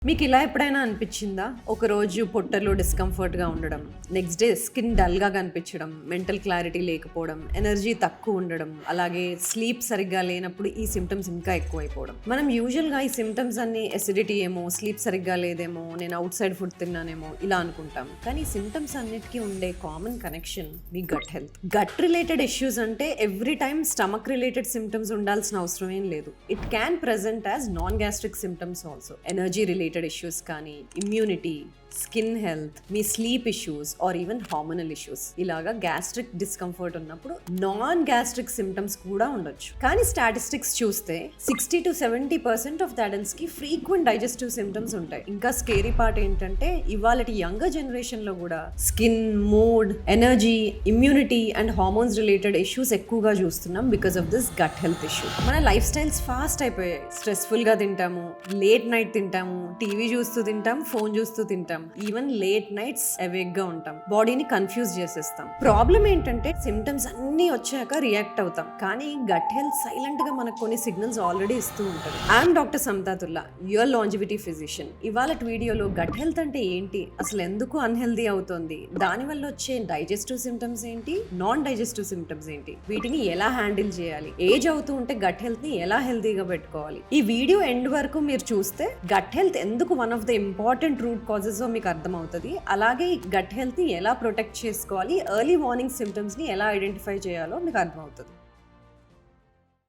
మీకు ఇలా ఎప్పుడైనా అనిపించిందా? ఒక రోజు పొట్టలో డిస్కంఫర్ట్గా ఉండడం, నెక్స్ట్ డే స్కిన్ డల్గా కనిపించడం, మెంటల్ క్లారిటీ లేకపోవడం, ఎనర్జీ తక్కువ ఉండడం, అలాగే స్లీప్ సరిగ్గా లేనప్పుడు ఈ సిమ్టమ్స్ ఇంకా ఎక్కువైపోవడం. మనం యూజువల్గా ఈ సిమ్టమ్స్ అన్ని ఎసిడిటీ ఏమో, స్లీప్ సరిగ్గా లేదేమో, నేను అవుట్ సైడ్ ఫుడ్ తిన్నానేమో ఇలా అనుకుంటాం. కానీ ఈ సిమ్టమ్స్ అన్నిటికీ ఉండే కామన్ కనెక్షన్ మీ gut health. Gut related issues అంటే every time stomach related symptoms ఉండాల్సిన అవసరం ఏం లేదు. It can present as non gastric symptoms also. Energy related issues కానీ, ఇమ్యూనిటీ, స్కిన్ హెల్త్, మీ sleep issues or even hormonal issues, ఇలాగా gastric discomfort ఉన్నప్పుడు non gastric symptoms కూడా ఉండొచ్చు. కానీ స్టాటిస్టిక్స్ చూస్తే 60-70% ఆఫ్ అడల్ట్స్ కి ఫ్రీక్వెంట్ డైజెస్టివ్ సిమ్టమ్స్ ఉంటాయి. ఇంకా స్కేరీ పార్ట్ ఏంటంటే ఇవాళ యంగర్ జనరేషన్ లో కూడా skin, mood, energy, immunity and hormones related issues ఎక్కువగా చూస్తున్నాం because of this gut health issue. మన లైఫ్ స్టైల్స్ ఫాస్ట్ అయిపోయాయి. స్ట్రెస్ఫుల్ గా తింటాము, లేట్ నైట్ తింటాము, టీవీ చూస్తూ తింటాం, ఫోన్ చూస్తూ తింటాం, ఈవెన్ లేట్ నైట్స్ అవేక్ గా ఉంటాం, బాడీని కన్ఫ్యూజ్ చేసేస్తాం. ప్రాబ్లం ఏంటంటే సిమ్టమ్స్ అన్ని వచ్చాక రియాక్ట్ అవుతాం, కానీ గట్ హెల్త్ సైలెంట్ గా మనకు కొన్ని సిగ్నల్స్ ఆల్రెడీ ఇస్తూ ఉంటుంది. ఐఎమ్ డాక్టర్ సమతాతుల్లా, యువర్ లాంజివిటీ ఫిజిషియన్. ఇవాళ వీడియోలో గట్ హెల్త్ అంటే ఏంటి, అసలు ఎందుకు అన్హెల్దీ అవుతుంది, దానివల్ల వచ్చే డైజెస్టివ్ సిమ్టమ్స్ ఏంటి, నాన్ డైజెస్టివ్ సిమ్టమ్స్ ఏంటి, వీటిని ఎలా హ్యాండిల్ చేయాలి, ఏజ్ అవుతూ ఉంటే గట్ హెల్త్ ని ఎలా హెల్తీగా పెట్టుకోవాలి. ఈ వీడియో ఎండ్ వరకు మీరు చూస్తే గట్ హెల్త్ ఎందుకు one of the important root causes మీకు అర్థమవుతుంది. అలాగే గట్ హెల్త్ ని ఎలా ప్రొటెక్ట్ చేసుకోవాలి, ఎర్లీ వార్నింగ్ సిమ్టమ్స్ ని ఎలా ఐడెంటిఫై చేయాలో మీకు అర్థమవుతుంది.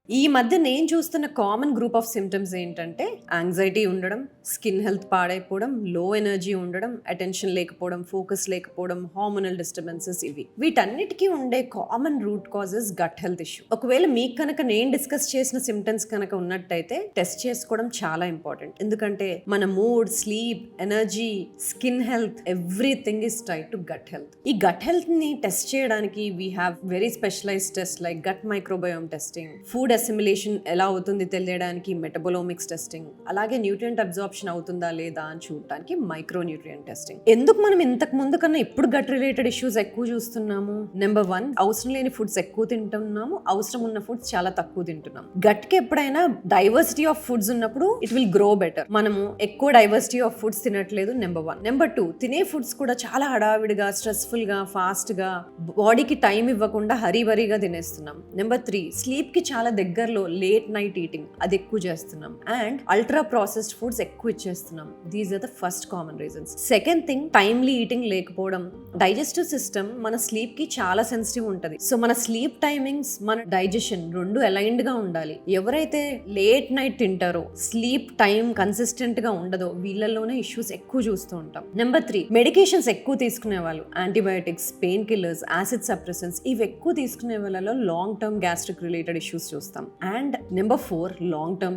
ఈ మధ్య నేను చూస్తున్న కామన్ గ్రూప్ ఆఫ్ సిమ్టమ్స్ ఏంటంటే యాంగ్జైటీ ఉండడం, స్కిన్ హెల్త్ పాడైపోవడం, లో ఎనర్జీ ఉండడం, అటెన్షన్ లేకపోవడం, ఫోకస్ లేకపోవడం, హార్మోనల్ డిస్టర్బెన్సెస్. ఇవి వీటన్నిటికీ ఉండే common root causes gut health issue. ఒకవేళ మీకు కనుక నేను డిస్కస్ చేసిన సిమ్టమ్స్ కనుక ఉన్నట్టయితే టెస్ట్ చేసుకోవడం చాలా ఇంపార్టెంట్. ఎందుకంటే మన mood, sleep, energy, skin health, everything is tied to gut health. ఈ గట్ హెల్త్ ని టెస్ట్ చేయడానికి we have very specialised test like gut microbiome testing, food assimilation ఎలా అవుతుంది తెలియడానికి మెటబోలోమిక్స్ టెస్టింగ్, అలాగే న్యూట్రియంట్ అబ్జార్ప్షన్ అవుతుందా లేదా అని చూడడానికి మైక్రోన్యూట్రియంట్ టెస్టింగ్. ఎందుకు మనం ఇంతకు ముందు కన్నా ఇప్పుడు గట్ రిలేటెడ్ ఇష్యూస్ ఎక్కువ చూస్తున్నాము? నెంబర్ 1, అవసరం లేని ఫుడ్స్ ఎక్కువ తింటున్నాము, అవసరం ఉన్న ఫుడ్స్ చాలా తక్కువ తింటున్నాం. గట్ కి ఎప్పుడైనా డైవర్సిటీ ఆఫ్ ఫుడ్స్ ఉన్నప్పుడు ఇట్ విల్ గ్రో బెటర్. మనము ఎక్కువ డైవర్సిటీ ఆఫ్ ఫుడ్స్ తినట్లేదు, నెంబర్ 1. నెంబర్ 2, తినే ఫుడ్స్ కూడా చాలా హడావిడిగా, స్ట్రెస్ఫుల్ గా, ఫాస్ట్ గా, బాడీకి టైం ఇవ్వకుండా హరీబరీగా తినేస్తున్నాం. నెంబర్ 3, స్లీప్ కి చాలా దగ్గరలో లేట్ నైట్ ఈటింగ్ అది ఎక్కువ చేస్తున్నాం, అండ్ అల్ట్రా ప్రాసెస్డ్ ఫుడ్స్ ఎక్కువ ఇచ్చేస్తున్నాం. These are the first common reasons. Second thing, timely eating లేకపోవడం. డైజెస్టివ్ సిస్టమ్ మన స్లీప్ కి చాలా సెన్సిటివ్ ఉంటుంది. సో మన స్లీప్ టైమింగ్స్, మన డైజెషన్ రెండు అలైన్డ్ గా ఉండాలి. ఎవరైతే లేట్ నైట్ తింటారో, స్లీప్ టైం కన్సిస్టెంట్ గా ఉండదో, వీళ్ళలోనే ఇష్యూస్ ఎక్కువ చూస్తూ ఉంటాం. నెంబర్ 3, మెడికేషన్స్ ఎక్కువ తీసుకునే వాళ్ళు, antibiotics, pain killers, acid suppressants, ఇవి ఎక్కువ తీసుకునే వాళ్ళలో long term gastric related issues చూస్తాం. And number 4, long term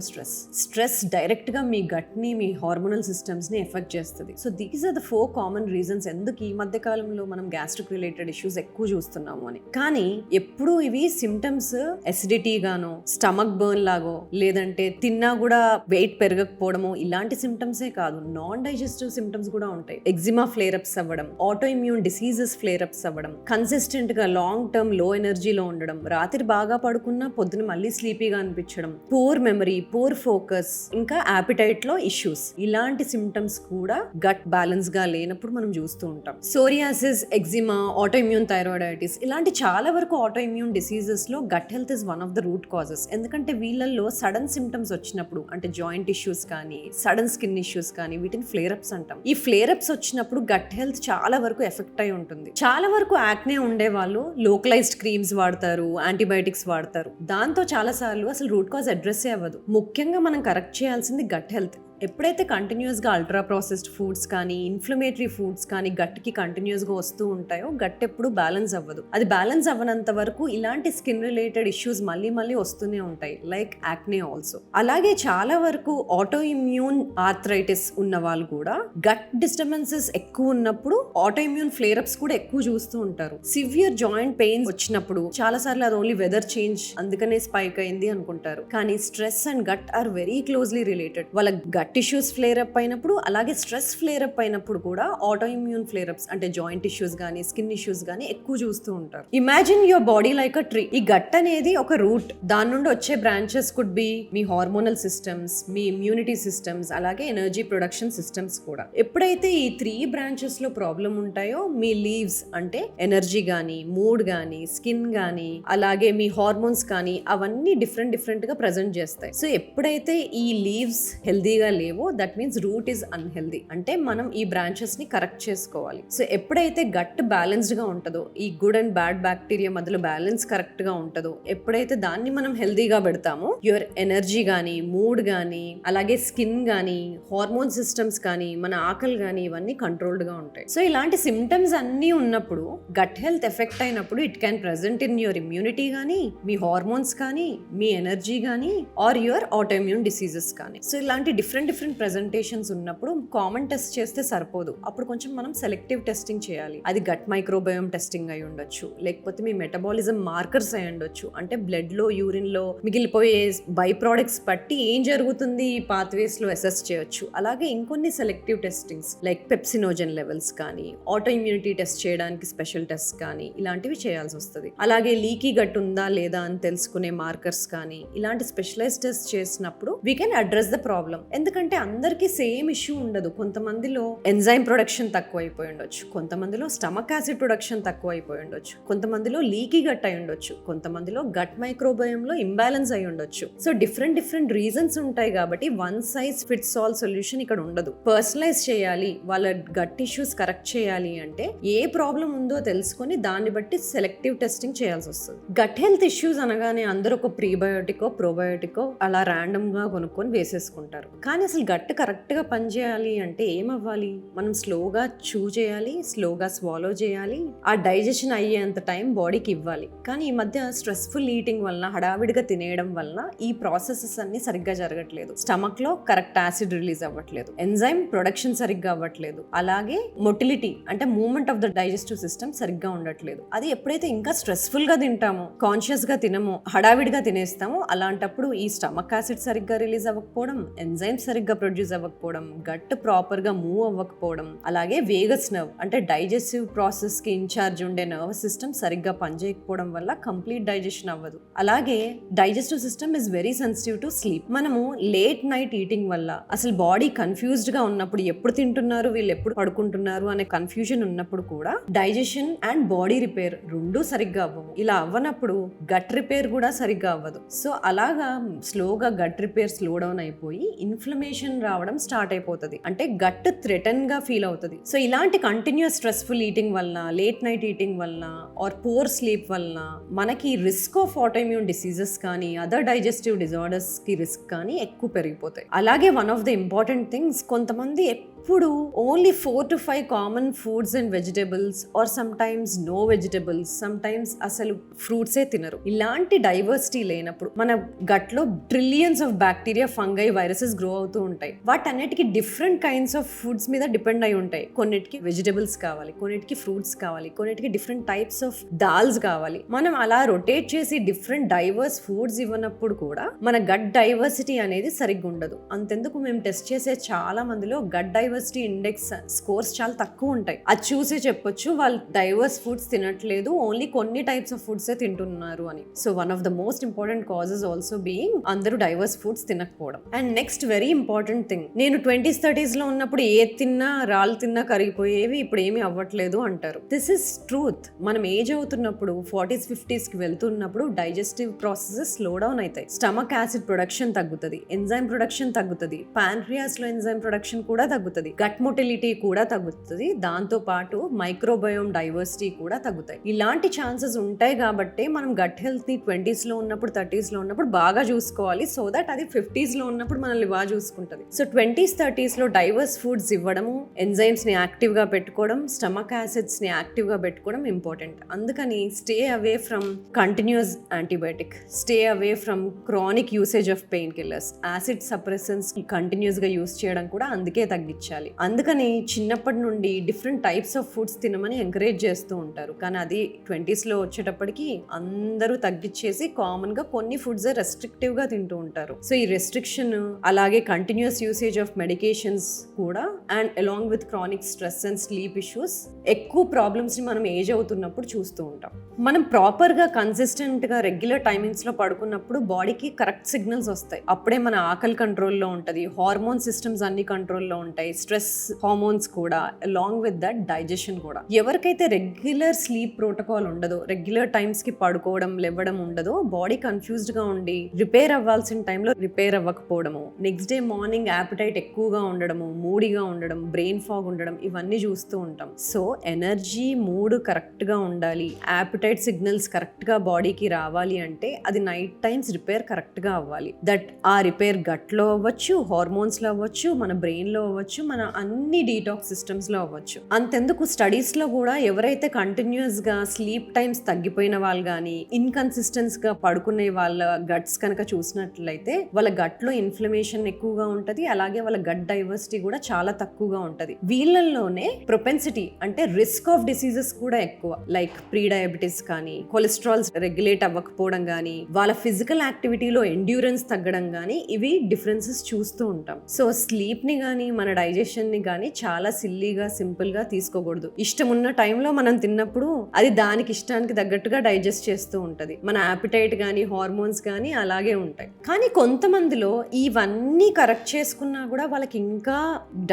stress direct గా మీ గట్ ని, మీ హార్మోనల్ సిస్టమ్స్ ని ఎఫెక్ట్ చేస్తుంది. So these are the 4 common reasons ఎందుకు ఈ మధ్య కాలంలో మనం గ్యాస్ట్రిక్ రిలేటెడ్ ఇష్యూస్ ఎక్కువ చూస్తున్నాము అని. కానీ ఎప్పుడు ఇవి సిమ్టమ్స్ ఎసిడిటీ గానో, స్టమక్ బర్న్ లాగో, లేదంటే తిన్నా కూడా వెయిట్ పెరగకపోవడమో ఇలాంటి సిమ్టమ్సే కాదు, నాన్ డైజెస్టివ్ సిమ్టమ్స్ కూడా ఉంటాయి. ఎగ్జిమా ఫ్లేర్ అప్స్ అవ్వడం, auto immune diseases flare ups అవ్వడం, కన్సిస్టెంట్ గా లాంగ్ టర్మ్ లో ఎనర్జీలో ఉండడం, రాత్రి బాగా పడుకున్నా పొద్దున మళ్ళీ స్లీపీగా అనిపించడం, పూర్ మెమరీ, పూర్ ఫోకస్, ఇంకా యాపిటైట్ లో ఇష్యూస్, ఇలాంటి సిమ్టమ్స్ కూడా గట్ బ్యాలెన్స్ గా లేనప్పుడు మనం చూస్తూ ఉంటాం. Psoriasis, eczema, auto immune thyroiditis, ఇలాంటి చాలా వరకు ఆటో ఇమ్యూన్ డిసీజెస్ లో gut health is one of the root causes. ఎందుకంటే వీళ్ళల్లో సడన్ సిమ్టమ్స్ వచ్చినప్పుడు, అంటే జాయింట్ ఇష్యూస్ కానీ, సడన్ స్కిన్ ఇష్యూస్ కానీ, వీటిని ఫ్లేర్ అప్స్ అంటాం. ఈ ఫ్లేర్ అప్స్ వచ్చినప్పుడు గట్ హెల్త్ చాలా వరకు ఎఫెక్ట్ అయి ఉంటుంది. చాలా వరకు యాక్నే ఉండే వాళ్ళు లోకలైజ్డ్ క్రీమ్స్ వాడతారు, యాంటీబయాటిక్స్ వాడతారు. దాంతో చాలా సార్లు అసలు రూట్ కాజ్ అడ్రస్ అవ్వదు. ముఖ్యంగా మనం కరెక్ట్ చేయాల్సింది గట్ హెల్త్. ఎప్పుడైతే కంటిన్యూస్గా అల్ట్రా ప్రాసెస్డ్ ఫుడ్స్ కానీ, ఇన్ఫ్లమేటరీ ఫుడ్స్ కానీ గట్కి కంటిన్యూస్గా వస్తూ ఉంటాయో, గట్ ఎప్పుడు బ్యాలెన్స్ అవ్వదు. అది బ్యాలెన్స్ అవ్వనంత వరకు ఇలాంటి స్కిన్ రిలేటెడ్ ఇష్యూస్ మళ్ళీ వస్తూనే ఉంటాయి, లైక్ యాక్నే ఆల్సో. అలాగే చాలా వరకు ఆటో ఇమ్యూన్ ఆర్థరైటిస్ ఉన్న వాళ్ళు కూడా గట్ డిస్టర్బెన్సెస్ ఎక్కువ ఉన్నప్పుడు ఆటో ఇమ్యూన్ ఫ్లేర్ అప్స్ కూడా ఎక్కువ చూస్తూ ఉంటారు. సివియర్ జాయింట్ పెయిన్స్ వచ్చినప్పుడు చాలా సార్లు అది ఓన్లీ వెదర్ చేంజ్ అందుకనే స్పైక్ అయింది అనుకుంటారు, కానీ stress and gut are very closely related. వాళ్ళ gut gut issues flare up అయినప్పుడు, అలాగే స్ట్రెస్ ఫ్లేర్ అప్ అయినప్పుడు కూడా ఆటో ఇమ్యూన్ ఫ్లేర్ అప్స్ అంటే జాయింట్ ఇష్యూస్ గానీ స్కిన్ ఇష్యూస్ గానీ ఎక్కువ చూస్తూ ఉంటారు. Imagine your body like a tree. ఈ గట్ అనేది ఒక రూట్, దాని నుండి వచ్చే బ్రాంచెస్ కుడ్ బి మీ హార్మోనల్ సిస్టమ్స్, మీ ఇమ్యూనిటీ సిస్టమ్స్, అలాగే ఎనర్జీ ప్రొడక్షన్ సిస్టమ్స్ కూడా. ఎప్పుడైతే ఈ 3 బ్రాంచెస్ లో ప్రాబ్లం ఉంటాయో మీ లీవ్స్ అంటే ఎనర్జీ గానీ, మూడ్ గానీ, స్కిన్ గానీ, అలాగే మీ హార్మోన్స్ కానీ అవన్నీ డిఫరెంట్ గా ప్రెజెంట్ చేస్తాయి. సో ఎప్పుడైతే ఈ లీవ్స్ హెల్దీగా లేవో that means route is unhealthy. అంటే మనం ఈ బ్రాంచెస్ ని కరెక్ట్ చేసుకోవాలి. సో ఎప్పుడైతే గట్ బ్యాలెన్స్డ్ గా ఉంటుందో, ఈ గుడ్ అండ్ బ్యాడ్ బ్యాక్టీరియా మధ్యలో బ్యాలెన్స్ కరెక్ట్ గా ఉంటుందో, ఎప్పుడైతే దాన్ని మనం హెల్దీగా పెడతామో యువర్ ఎనర్జీ గానీ, మూడ్ గానీ, అలాగే స్కిన్ గానీ, హార్మోన్ సిస్టమ్స్ కానీ, మన ఆకలి కానీ ఇవన్నీ కంట్రోల్డ్ గా ఉంటాయి. సో ఇలాంటి సిమ్టమ్స్ అన్నీ ఉన్నప్పుడు గట్ హెల్త్ ఎఫెక్ట్ అయినప్పుడు it can present in your immunity కానీ, మీ హార్మోన్స్ కానీ, మీ ఎనర్జీ కానీ, ఆర్ యువర్ ఆటోఇమ్యూన్ డిసీజెస్ కానీ. సో ఇలాంటి డిఫరెంట్ ప్రెజెంటేషన్స్ ఉన్నప్పుడు కామన్ టెస్ట్ చేస్తే సరిపోదు. అప్పుడు కొంచెం మనం సెలెక్టివ్ టెస్టింగ్ చేయాలి. అది గట్ మైక్రోబయోమ్ టెస్టింగ్ అయి ఉండొచ్చు, లేకపోతే మీ మెటబాలిజం మార్కర్స్ అయి ఉండొచ్చు. అంటే బ్లడ్ లో, యూరిన్ లో మిగిలిపోయే బై ప్రోడక్ట్స్ బట్టి ఏం జరుగుతుంది ఈ పాత్వేస్ లో అసెస్ చేయొచ్చు. అలాగే ఇంకొన్ని selective testings like pepsinogen levels కానీ, ఆటో ఇమ్యూనిటీ టెస్ట్ చేయడానికి స్పెషల్ టెస్ట్ కానీ ఇలాంటివి చేయాల్సి వస్తుంది. అలాగే లీకీ గట్ ఉందా లేదా అని తెలుసుకునే మార్కర్స్ కానీ ఇలాంటి స్పెషలైజ్ టెస్ట్ చేసినప్పుడు we can address the problem. ఎందుకంటే అందరికీ సేమ్ ఇష్యూ ఉండదు. కొంతమందిలో ఎంజైమ్ ప్రొడక్షన్ తక్కువ అయిపోయి ఉండొచ్చు, కొంతమందిలో స్టమక్ యాసిడ్ ప్రొడక్షన్ తక్కువ అయిపోయి ఉండొచ్చు, కొంతమందిలో లీకీ గట్ అయి ఉండొచ్చు, కొంతమందిలో గట్ మైక్రోబయోమ్ లో ఇంబ్యాలెన్స్ అయి ఉండొచ్చు. సో డిఫరెంట్ రీజన్స్ ఉంటాయి కాబట్టి one size fits all solution ఇక్కడ ఉండదు. పర్సనలైజ్ చేయాలి, వాళ్ళ గట్ ఇష్యూస్ కరెక్ట్ చేయాలి అంటే ఏ ప్రాబ్లం ఉందో తెలుసుకొని దాన్ని బట్టి సెలెక్టివ్ టెస్టింగ్ చేయాల్సి వస్తుంది. గట్ హెల్త్ ఇష్యూస్ అనగానే అందరూ ఒక ప్రీబయోటికో ప్రోబయోటికో అలా ర్యాండమ్ గా కొనుక్కొని వేసేసుకుంటారు. కానీ అసలు గట్ కరెక్ట్ గా పనిచేయాలి అంటే ఏమవ్వాలి? మనం స్లోగా చూ చేయాలి, స్లోగా స్వాలో చేయాలి, ఆ డైజెషన్ అయ్యేంత టైం బాడీకి ఇవ్వాలి. కానీ ఈ మధ్య స్ట్రెస్ఫుల్ ఈటింగ్ వలన, హడావిడిగా తినేయడం వలన ఈ ప్రాసెసెస్ అన్ని సరిగ్గా జరగట్లేదు. స్టమక్ లో కరెక్ట్ యాసిడ్ రిలీజ్ అవ్వట్లేదు, ఎంజైమ్ ప్రొడక్షన్ సరిగ్గా అవ్వట్లేదు, అలాగే మొటిలిటీ అంటే movement of the digestive system సరిగ్గా ఉండట్లేదు. అది ఎప్పుడైతే ఇంకా స్ట్రెస్ఫుల్ గా తింటామో, కాన్షియస్ గా తినమో, హడావిడిగా తినేస్తామో, అలాంటప్పుడు ఈ స్టమక్ యాసిడ్ సరిగ్గా రిలీజ్ అవ్వకపోవడం, ఎంజైమ్ సరిగ్గా ప్రొడ్యూస్ అవ్వకపోవడం, గట్ ప్రాపర్ గా మూవ్ అవ్వకపోవడం, అలాగే వేగస్ నర్వ్ అంటే డైజెస్టివ్ ప్రాసెస్ కి ఇన్ఛార్జ్ ఉండే నర్వస్ సిస్టమ్ సరిగ్గా పనిచేయకపోవడం వల్ల కంప్లీట్ డైజెషన్ అవ్వదు. అలాగే digestive system is very sensitive to sleep. మనము లేట్ నైట్ ఈటింగ్ వల్ల అసలు బాడీ కన్ఫ్యూజ్డ్ గా ఉన్నప్పుడు, ఎప్పుడు తింటున్నారు వీళ్ళు ఎప్పుడు పడుకుంటున్నారు అనే కన్ఫ్యూజన్ ఉన్నప్పుడు కూడా డైజెషన్ అండ్ బాడీ రిపేర్ రెండూ సరిగ్గా అవ్వవు. ఇలా అవ్వనప్పుడు గట్ రిపేర్ కూడా సరిగ్గా అవ్వదు. సో అలాగా స్లోగా గట్ రిపేర్ స్లో డౌన్ అయిపోయి ఇన్ఫ్లమేషన్ రావడం స్టార్ట్ అయిపోతుంది. అంటే గట్ థ్రెటన్ గా ఫీల్ అవుతుంది. సో ఇలాంటి కంటిన్యూస్ స్ట్రెస్ఫుల్ ఈటింగ్ వల్ల, లేట్ నైట్ ఈటింగ్ వల్ల, ఆర్ పూర్ స్లీప్ వల్ల మనకి రిస్క్ ఆఫ్ ఆటోఇమ్యూన్ డిసీజెస్ కానీ, అదర్ డైజెస్టివ్ డిజార్డర్స్ కి రిస్క్ కానీ ఎక్కువ పెరిగిపోతాయి. అలాగే one of the important things, కొంతమంది ఎప్పుడు only 4 to 5 common foods and vegetables, or sometimes no vegetables, some times అసలు ఫ్రూట్సే తినరు. ఇలాంటి డైవర్సిటీ లేనప్పుడు మన గట్ లో trillions of bacteria, fungi, viruses grow అవుతూ ఉంటాయి. వాటన్నిటికీ డిఫరెంట్ కైండ్స్ ఆఫ్ ఫుడ్స్ మీద డిపెండ్ అయి ఉంటాయి. కొన్నిటికి వెజిటబుల్స్ కావాలి, కొన్నిటికి ఫ్రూట్స్ కావాలి, కొన్నిటికి డిఫరెంట్ టైప్స్ ఆఫ్ దాల్స్ కావాలి. మనం అలా రొటేట్ చేసి డిఫరెంట్ డైవర్స్ ఫుడ్స్ ఇవ్వనప్పుడు కూడా మన గట్ డైవర్సిటీ అనేది సరిగ్గా ఉండదు. అంతెందుకు మేము టెస్ట్ చేసే చాలా మందిలో గట్ డైవర్సిటీ ఇండెక్స్ స్కోర్స్ చాలా తక్కువ ఉంటాయి. అది చూసే చెప్పొచ్చు వాళ్ళు డైవర్స్ ఫుడ్స్ తినట్లేదు, ఓన్లీ కొన్ని టైప్స్ ఆఫ్ ఫుడ్స్ తింటున్నారు అని. So one of the most important causes also being అందరూ డైవర్స్ ఫుడ్స్ తినకపోవడం. And next very important thing, నేను 20s 30s లో ఉన్నప్పుడు ఏ తిన్నా రాళ్ళు తిన్నా కరిగిపోయేవి, ఇప్పుడు ఏమీ అవ్వట్లేదు అంటారు. This is truth. మనం ఏజ్ అవుతున్నప్పుడు 40s 50s కి వెళ్తున్నప్పుడు డైజెస్టివ్ ప్రాసెసెస్ స్లో డౌన్ అవుతాయి. స్టమక్ యాసిడ్ ప్రొడక్షన్ తగ్గుతుంది, ఎంజైమ్ ప్రొడక్షన్ తగ్గుతుంది, పాన్క్రియాస్ లో ఎంజైమ్ ప్రొడక్షన్ కూడా తగ్గుతుంది, గట్ మొటిలిటీ కూడా తగ్గుతుంది, దాంతో పాటు మైక్రోబయోమ్ డైవర్సిటీ కూడా తగ్గుతాయి. ఇలాంటి ఛాన్సెస్ ఉంటాయి కాబట్టి మనం గట్ హెల్త్ ని 20s లో ఉన్నప్పుడు, 30s లో ఉన్నప్పుడు బాగా చూసుకోవాలి. సో దట్ అది 50s లో ఉన్నప్పుడు మనల్ని బాగా చూసుకుంటుంది. సో 20s 30s లో డైవర్స్ ఫుడ్స్ ఇవ్వడము, ఎంజైమ్స్ ని యాక్టివ్ గా పెట్టుకోవడం, స్టమక్ యాసిడ్స్ ని యాక్టివ్ గా పెట్టుకోవడం ఇంపార్టెంట్. అందుకని stay away from continuous antibiotic, stay away from chronic usage of pain killers, acid suppressants continuous గా యూస్ చేయడం కూడా అందుకే తగ్గించారు. తగ్గించాలి. అందుకని చిన్నప్పటి నుండి డిఫరెంట్ టైప్స్ ఆఫ్ ఫుడ్స్ తినమని ఎంకరేజ్ చేస్తూ ఉంటారు. కానీ అది 20s వచ్చేటప్పటికి అందరూ తగ్గించేసి కామన్ గా కొన్ని ఫుడ్స్ రెస్ట్రిక్టివ్ గా తింటూ ఉంటారు. సో ఈ రెస్ట్రిక్షన్ అలాగే కంటిన్యూస్ యూసేజ్ ఆఫ్ మెడికేషన్స్ కూడా and along with chronic stress and sleep issues ఎక్కువ ప్రాబ్లమ్స్ ని మనం ఏజ్ అవుతున్నప్పుడు చూస్తూ ఉంటాం. మనం ప్రాపర్ గా కన్సిస్టెంట్ గా రెగ్యులర్ టైమింగ్స్ లో పడుకున్నప్పుడు బాడీకి కరెక్ట్ సిగ్నల్స్ వస్తాయి. అప్పుడే మన ఆకలి కంట్రోల్లో ఉంటది, హార్మోన్ సిస్టమ్స్ అన్ని కంట్రోల్లో ఉంటాయి, స్ట్రెస్ హార్మోన్స్ కూడా, అలాంగ్ విత్ దట్ డైజెషన్ కూడా. ఎవరికైతే రెగ్యులర్ స్లీప్ ప్రోటోకాల్ ఉండదో, రెగ్యులర్ టైమ్స్ కి పడుకోవడం లేవడం ఉండదో, బాడీ కన్ఫ్యూజ్డ్ గా ఉండి రిపేర్ అవ్వాల్సిన టైంలో రిపేర్ అవ్వకపోవడము, నెక్స్ట్ డే మార్నింగ్ యాపిటైట్ ఎక్కువగా ఉండడము, మూడీగా ఉండడం, బ్రెయిన్ ఫాగ్ ఉండడం, ఇవన్నీ చూస్తూ ఉంటాం. సో ఎనర్జీ మూడ్ కరెక్ట్ గా ఉండాలి, యాపిటైట్ సిగ్నల్స్ కరెక్ట్ గా బాడీకి రావాలి అంటే అది నైట్ టైమ్స్ రిపేర్ కరెక్ట్ గా అవ్వాలి. దట్ ఆ రిపేర్ గట్ లో అవ్వచ్చు, హార్మోన్స్ లో అవ్వచ్చు, మన బ్రెయిన్ లో అవ్వచ్చు, మన అన్ని డీటాక్స్ సిస్టమ్స్ లో అవ్వచ్చు. అంతెందుకు స్టడీస్ లో కూడా ఎవరైతే కంటిన్యూస్ గా స్లీప్ టైమ్స్ తగ్గిపోయిన వాళ్ళు కానీ ఇన్కన్సిస్టెన్స్ గా పడుకునే వాళ్ళ గట్స్ కనుక చూసినట్లయితే వాళ్ళ గట్ లో ఇన్ఫ్లమేషన్ ఎక్కువగా ఉంటది, అలాగే వాళ్ళ గట్ డైవర్సిటీ కూడా చాలా తక్కువగా ఉంటది. వీళ్ళల్లోనే ప్రొపెన్సిటీ అంటే రిస్క్ ఆఫ్ డిసీజెస్ కూడా ఎక్కువ, లైక్ ప్రీ డయాబెటీస్ కానీ, కొలెస్ట్రాల్స్ రెగ్యులేట్ అవ్వకపోవడం కానీ, వాళ్ళ ఫిజికల్ యాక్టివిటీలో ఎండ్యూరెన్స్ తగ్గడం కానీ, ఇవి డిఫరెన్సెస్ చూస్తూ ఉంటాం. సో స్లీప్ ని కానీ మన డైజెషన్ ని కానీ చాలా సిల్లీగా సింపుల్ గా తీసుకోకూడదు. ఇష్టం ఉన్న టైంలో మనం తిన్నప్పుడు అది దానికి ఇష్టానికి తగ్గట్టుగా డైజెస్ట్ చేస్తూ ఉంటది. మన యాపిటైట్ కానీ హార్మోన్స్ కానీ అలాగే ఉంటాయి. కానీ కొంతమందిలో ఇవన్నీ కరెక్ట్ చేసుకున్నా కూడా వాళ్ళకి ఇంకా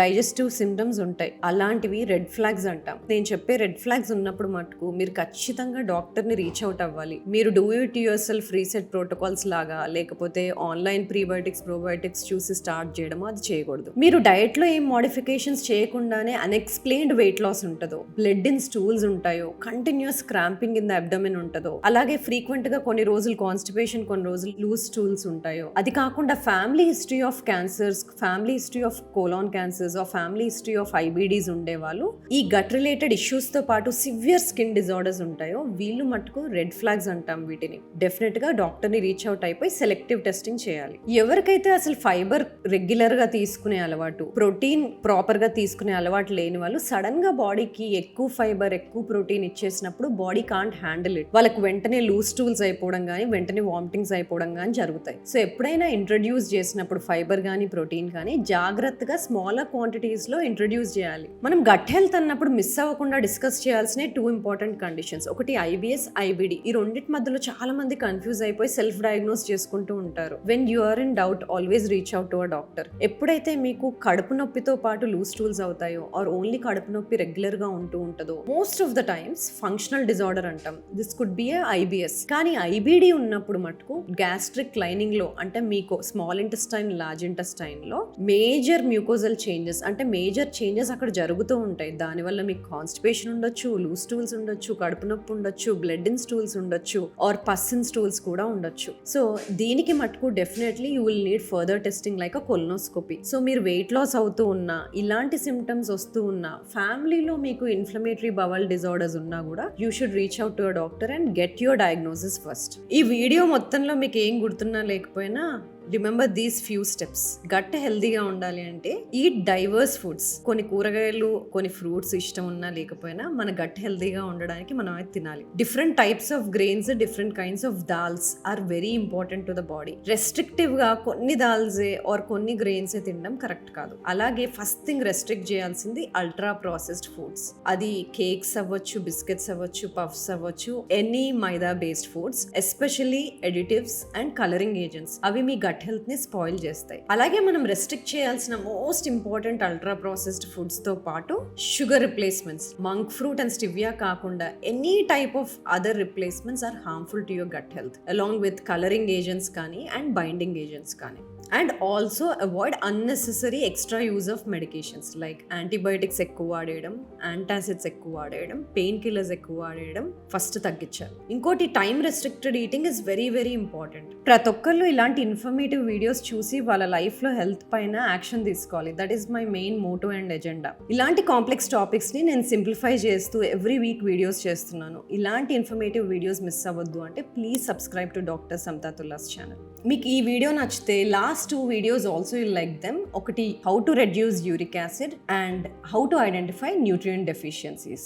డైజెస్టివ్ సిమ్టమ్స్ ఉంటాయి. అలాంటివి రెడ్ ఫ్లాగ్స్ అంటాం. నేను చెప్పే రెడ్ ఫ్లాగ్స్ ఉన్నప్పుడు మటుకు మీరు ఖచ్చితంగా డాక్టర్ ని రీచ్ అవుట్ అవ్వాలి. మీరు do it your self reset protocols లాగా లేకపోతే ఆన్లైన్ ప్రీబయోటిక్స్ ప్రోబయోటిక్స్ చూసి స్టార్ట్ చేయడమో అది చేయకూడదు. మీరు డయట్ లో ఏం మోడిఫికేషన్స్ చేయకుండానే అన్ఎక్స్ప్లెయిన్డ్ వెయిట్ లాస్ ఉంటుందో, బ్లడ్ ఇన్ స్టూల్స్ ఉంటాయో, continuous cramping in the abdomen ఉంటుందో, అలాగే ఫ్రీక్వెంట్ గా కొన్ని రోజులు కాన్స్టిపేషన్, కొన్ని రోజులు లూజ్ స్టూల్స్ ఉంటాయో, అది కాకుండా family history of cancers, family history of colon cancers, family history of IBDs ఉండే వాళ్ళు, ఈ గట్ రిలేటెడ్ ఇష్యూస్ తో పాటు సివియర్ స్కిన్ డిజార్డర్స్ ఉంటాయో, వీళ్ళు మటుకు రెడ్ ఫ్లాగ్స్ అంటాం వీటిని. డెఫినెట్ గా డాక్టర్ ని రీచ్ అవుట్ అయిపోయి సెలెక్టివ్ టెస్టింగ్ చేయాలి. ఎవరికైతే అసలు ఫైబర్ రెగ్యులర్ గా తీసుకునే అలవాటు, ప్రోటీన్ ప్రాపర్ గా తీసుకునే అలవాటు లేని వాళ్ళు సడన్ గా బాడీకి ఎక్కువ ఫైబర్ ఎక్కువ ప్రోటీన్ ఇచ్చేసినప్పుడు బాడీ కాంట్ హ్యాండిల్ ఇట్. వాళ్ళకి వెంటనే లూజ్ స్టూల్స్ అయిపోవడం కానీ, వెంటనే వామిటింగ్స్ అయిపోవడం కానీ జరుగుతాయి. సో ఎప్పుడైనా ఇంట్రడ్యూస్ చేసినప్పుడు ఫైబర్ కానీ ప్రోటీన్ కానీ జాగ్రత్తగా స్మాలర్ క్వాంటిటీస్ లో ఇంట్రడ్యూస్ చేయాలి. మనం గట్ హెల్త్ అన్నప్పుడు మిస్ అవ్వకుండా డిస్కస్ చేయాల్సిన 2 ఇంపార్టెంట్ కండిషన్స్. ఒకటి ఐబిఎస్, ఐబిడి. ఈ రెండింటి మధ్యలో చాలా మంది కన్ఫ్యూజ్ అయిపోయి సెల్ఫ్ డయాగ్నోస్ చేసుకుంటూ ఉంటారు. When you are in doubt always reach out to a doctor. ఎప్పుడైతే మీకు కడుపు నొప్పితో పాటు లూజ్ స్టూల్స్ అవుతాయో ఆర్ ఓన్లీ కడుపు నొప్పి రెగ్యులర్ గా ఉంటూ ఉంటుందో, most of the times functional disorder అంటాం. This could be IBS. కానీ ఐబిడి ఉన్నప్పుడు మటుకు గ్యాస్ట్రిక్ లైనింగ్ లో అంటే మీకు స్మాల్ ఇంటెస్టైన్, లార్జ్ ఇంటెస్టైన్ లో మేజర్ మ్యూకోజల్ చేంజెస్ అంటే మేజర్ చేంజెస్ అక్కడ జరుగుతూ ఉంటాయి. దానివల్ల మీకు కాన్స్టిపేషన్ ఉండొచ్చు, లూజ్ స్టూల్స్ ఉండొచ్చు, కడుపు నొప్పి ఉండొచ్చు, బ్లడ్ ఇన్ స్టూల్స్ ఉండొచ్చు, ఆర్ పస్ ఇన్ స్టూల్స్ కూడా ఉండొచ్చు. సో దీనికి మటుకు definitely you will need further testing like a colonoscopy. So మీరు వెయిట్ లాస్ అవుతూ ఉన్నా, ఇలాంటి సిమ్టమ్స్ వస్తూ ఉన్నా, ఫ్యామిలీలో మీకు ఇన్ఫ్లమేటరీ బవల్ డిజార్డర్స్ ఉన్నా కూడా you should reach out to a doctor and get your diagnosis first. ఈ వీడియో మొత్తంలో మీకు ఏం గుర్తున్నా లేకపోయినా remember these few steps. Gut హెల్దీగా ఉండాలి అంటే ఈట్ డైవర్స్ ఫుడ్స్. కొన్ని కూరగాయలు, కొన్ని ఫ్రూట్స్ ఇష్టం ఉన్నా లేకపోయినా మన గట్ హెల్దీగా ఉండడానికి మనం అది తినాలి. Different types of grains, different kinds of dals are very important to the body. Restrictive గా కొన్ని దాల్సే ఆర్ కొన్ని గ్రెయిన్స్ తినడం కరెక్ట్ కాదు. అలాగే ఫస్ట్ థింగ్ రెస్ట్రిక్ట్ చేయాల్సింది అల్ట్రా ప్రాసెస్డ్ ఫుడ్స్. అది కేక్స్ అవ్వచ్చు, బిస్కెట్స్ అవ్వచ్చు, పఫ్స్ అవ్వచ్చు, any maida based foods, especially additives and colouring agents. అవి మీ గట్ హెల్త్ ని స్పాయిల్ చేస్తాయి. అలాగే మనం రెస్ట్రిక్ట్ చేయాల్సిన most important ultra processed foods తో పాటు sugar replacements, monk fruit and stevia కాకుండా any type of other replacements are harmful to your gut health, along with colouring agents కానీ అండ్ బైండింగ్ ఏజెంట్స్ కానీ. And also avoid unnecessary extra use of medications like antibiotics ఎక్కువ వాడేయడం, antacids ఎక్కువ వాడేయడం, pain killers ఎక్కువ వాడేయడం first తగ్గించాలి. ఇంకోటి time restricted eating is very very important. ప్రతి ఒక్కళ్ళు ఇలాంటి ఇన్ఫర్మేటివ్ వీడియోస్ చూసి వాళ్ళ లైఫ్ లో హెల్త్ పైన యాక్షన్ తీసుకోవాలి. That is my main motto and agenda. ఇలాంటి కాంప్లెక్స్ టాపిక్స్ ని నేను సింప్లిఫై చేస్తూ ఎవ్రీ వీక్ వీడియోస్ చేస్తున్నాను. ఇలాంటి ఇన్ఫర్మేటివ్ వీడియోస్ మిస్ అవ్వద్దు అంటే ప్లీజ్ సబ్స్క్రైబ్ టు డాక్టర్ సమతాతుల్లాస్ ఛానల్. మీకు ఈ వీడియో నచ్చితే last 2 videos also you like them. ఒకటి how to reduce uric acid and how to identify nutrient deficiencies.